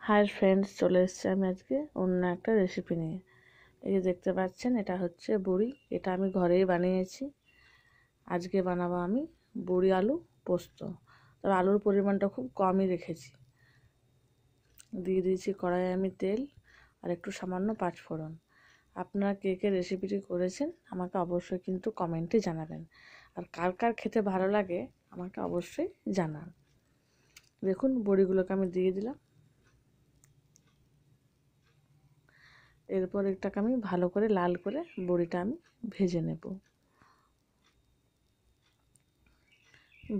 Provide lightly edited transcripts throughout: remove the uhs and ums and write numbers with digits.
Hi friends, চলে এসেছি আমি আজকে অন্য একটা রেসিপি নিয়ে। এই যে দেখতে পাচ্ছেন, এটা হচ্ছে বড়ি। এটা আমি ঘরেই বানিয়েছি। আজকে বানাবো আমি বড়ি আলু পোস্ত। তবে আলুর পরিমাণটা খুব কমই রেখেছি। দিয়ে দিয়েছি কড়াইয়ে আমি তেল আর একটু সামান্য পাঁচফোড়ন। আপনারা কে কে রেসিপিটি করেছেন আমাকে অবশ্যই কিন্তু কমেন্টে জানাবেন। আর কার কার খেতে ভালো লাগে আমাকে অবশ্যই জানান। দেখুন, বড়িগুলোকে আমি দিয়ে দিলাম। এরপর এটাকে আমি ভালো করে লাল করে বড়িটা আমি ভেজে নেব।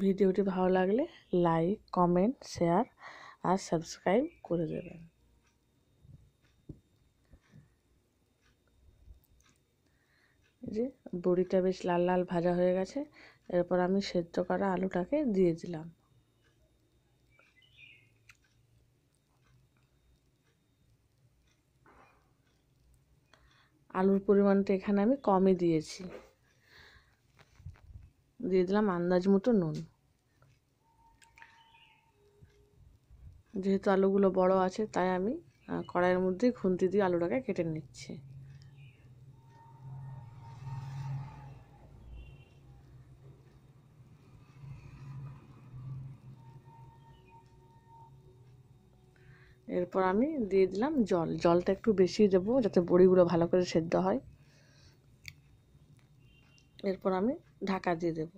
ভিডিওটি ভালো লাগলে লাইক, কমেন্ট, শেয়ার আর সাবস্ক্রাইব করে দেবেন। যে বড়িটা বেশ লাল লাল ভাজা হয়ে গেছে, এরপর আমি সেদ্ধ করা আলুটাকে দিয়ে দিলাম। আলুর পরিমাণটা এখানে আমি কমই দিয়েছি। দিয়ে দিলাম আন্দাজ মতো নুন। যেহেতু আলুগুলো বড় আছে তাই আমি কড়াইয়ের মধ্যে খুন্তি দিয়ে আলুটাকে কেটে নিচ্ছি। এরপর আমি দিয়ে দিলাম জলটা একটু বেশি দেবো যাতে বড়িগুলো ভালো করে সেদ্ধ হয়। এরপর আমি ঢাকা দিয়ে দেব।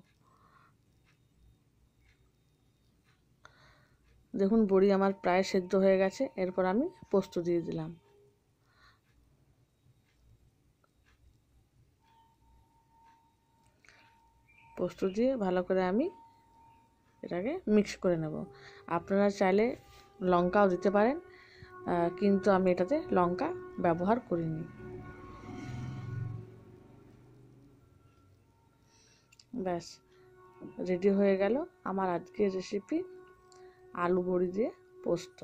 দেখুন, বড়ি আমার প্রায় সেদ্ধ হয়ে গেছে। এরপর আমি পোস্ত দিয়ে দিলাম। পোস্ত দিয়ে ভালো করে আমি এটাকে মিক্স করে নেব। আপনারা চাইলে লঙ্কাও দিতে পারেন, কিন্তু আমি এটাতে লঙ্কা ব্যবহার করিনি। ব্যাস, রেডি হয়ে গেল আমার আজকের রেসিপি আলু বড়ি দিয়ে পোস্ত।